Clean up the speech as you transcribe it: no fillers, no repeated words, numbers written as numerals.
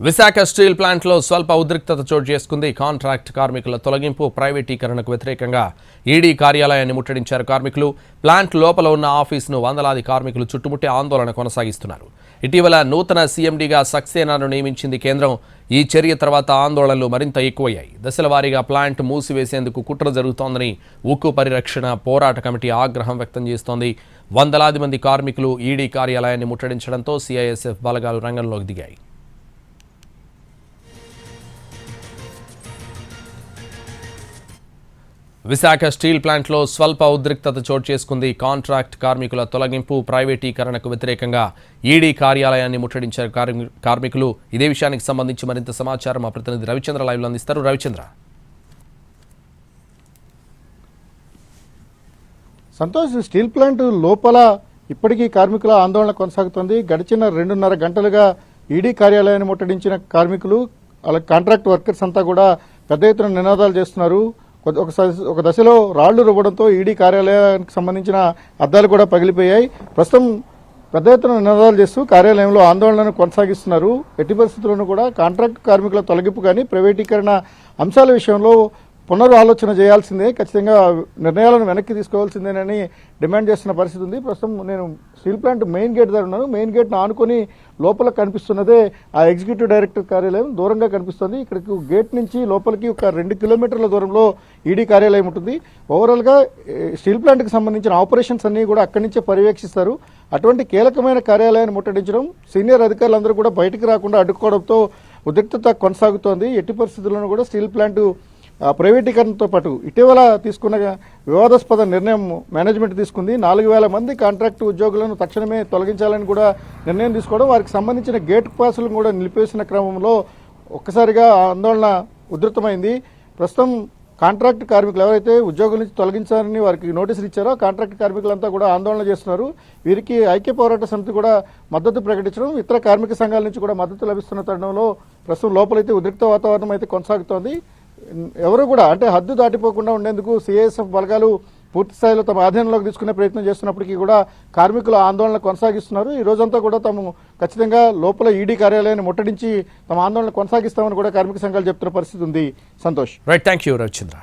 Visakha steel ప్లాంట్లో స్వల్ప ఉద్రిక్తత చోటు చేసుకుంది. కాంట్రాక్ట్ కార్మికుల తొలగింపు, ప్రైవేటీకరణకు వ్యతిరేకంగా ఈడీ కార్యాలయాన్ని ముట్టడించారు కార్మికులు. ప్లాంట్ లోపల ఉన్న ఆఫీసును వందలాది కార్మికులు చుట్టుముట్టి ఆందోళన కొనసాగిస్తున్నారు. ఇటీవల నూతన సీఎండీగా సక్సేనాను నియమించింది కేంద్రం. ఈ చర్య తర్వాత ఆందోళనలు మరింత ఎక్కువయ్యాయి. దశలవారీగా ప్లాంట్ మూసివేసేందుకు కుట్ర జరుగుతోందని ఉక్కు పరిరక్షణ పోరాట కమిటీ ఆగ్రహం వ్యక్తం చేస్తోంది. వందలాది మంది కార్మికులు ఈడీ కార్యాలయాన్ని ముట్టడించడంతో సిఐఎస్ఎఫ్ బలగాలు రంగంలోకి దిగాయి. విశాఖ స్టీల్ ప్లాంట్లో స్వల్ప ఉద్రిక్తత చోటు చేసుకుంది. కాంట్రాక్ట్ కార్మికుల తొలగింపు, ప్రైవేటీకరణకు వ్యతిరేకంగా ఈడీ కార్యాలయాన్ని ముట్టడించారు కార్మికులు. ఇదే విషయానికి సంబంధించి మరింత సమాచారం మా ప్రతినిధి రవిచంద్ర లైవ్లో అందిస్తారు. రవిచంద్ర. సంతోష్, స్టీల్ ప్లాంట్ లోపల ఇప్పటికీ కార్మికుల ఆందోళన కొనసాగుతోంది. గడిచిన 2.5 గంటలుగా ఈడీ కార్యాలయాన్ని ముట్టడించిన కార్మికులు, అలా కాంట్రాక్ట్ వర్కర్స్ అంతా కూడా పెద్ద ఎత్తున నినాదాలు చేస్తున్నారు. ఒక దశలో రాళ్లు రువ్వడంతో ఈడీ కార్యాలయానికి సంబంధించిన అద్దాలు కూడా పగిలిపోయాయి. ప్రస్తుతం పెద్ద ఎత్తున నినాదాలు చేస్తూ కార్యాలయంలో ఆందోళనను కొనసాగిస్తున్నారు. ఎట్టి పరిస్థితుల్లోనూ కూడా కాంట్రాక్ట్ కార్మికుల తొలగింపు కానీ ప్రైవేటీకరణ అంశాల విషయంలో పునరాలోచన చేయాల్సిందే, ఖచ్చితంగా నిర్ణయాలను వెనక్కి తీసుకోవాల్సిందేనని డిమాండ్ చేస్తున్న పరిస్థితి ఉంది. ప్రస్తుతం నేను స్టీల్ ప్లాంట్ మెయిన్ గేట్ దగ్గర ఉన్నాను. మెయిన్ గేట్ను ఆనుకొని లోపల కనిపిస్తున్నదే ఆ ఎగ్జిక్యూటివ్ డైరెక్టర్ కార్యాలయం. దూరంగా కనిపిస్తుంది. ఇక్కడికి గేట్ నుంచి లోపలికి ఒక 2 కిలోమీటర్ల దూరంలో ఈడీ కార్యాలయం ఉంటుంది. ఓవరాల్గా స్టీల్ ప్లాంట్కి సంబంధించిన ఆపరేషన్స్ అన్నీ కూడా అక్కడి నుంచే పర్యవేక్షిస్తారు. అటువంటి కీలకమైన కార్యాలయాన్ని ముట్టడించడం, సీనియర్ అధికారులందరూ కూడా బయటికి రాకుండా అడ్డుకోవడంతో ఉద్రిక్తత కొనసాగుతోంది. ఎట్టి పరిస్థితుల్లోనూ కూడా స్టీల్ ప్లాంట్ ప్రైవేటీకరణతో పాటు ఇటీవల తీసుకున్న వివాదాస్పద నిర్ణయం మేనేజ్మెంట్ తీసుకుంది. 4,000 మంది కాంట్రాక్టు ఉద్యోగులను తక్షణమే తొలగించాలని కూడా నిర్ణయం తీసుకోవడం, వారికి సంబంధించిన గేట్ పాసులను కూడా నిలిపేసిన క్రమంలో ఒక్కసారిగా ఆందోళన ఉధృతమైంది. ప్రస్తుతం కాంట్రాక్ట్ కార్మికులు ఎవరైతే ఉద్యోగుల నుంచి తొలగించాలని వారికి నోటీసులు ఇచ్చారో కాంట్రాక్ట్ కార్మికులంతా కూడా ఆందోళన చేస్తున్నారు. వీరికి ఐక్య పోరాట సమితి కూడా మద్దతు ప్రకటించడం, ఇతర కార్మిక సంఘాల నుంచి కూడా మద్దతు లభిస్తున్న తరుణంలో ప్రస్తుతం లోపలైతే ఉద్రిక్త వాతావరణం అయితే కొనసాగుతోంది. ఎవరు కూడా అంటే హద్దు దాటిపోకుండా ఉండేందుకు సిఐఎస్ఎఫ్ బలగాలు పూర్తి స్థాయిలో తమ ఆధీనంలోకి తీసుకునే ప్రయత్నం చేస్తున్నప్పటికీ కూడా కార్మికుల ఆందోళన కొనసాగిస్తున్నారు. ఈ రోజంతా కూడా తాము ఖచ్చితంగా లోపల ఈడీ కార్యాలయాన్ని ముట్టడించి తమ ఆందోళన కొనసాగిస్తామని కూడా కార్మిక సంఘాలు చెప్తున్న పరిస్థితి ఉంది. Santosh. Right, thank you Ravichandra.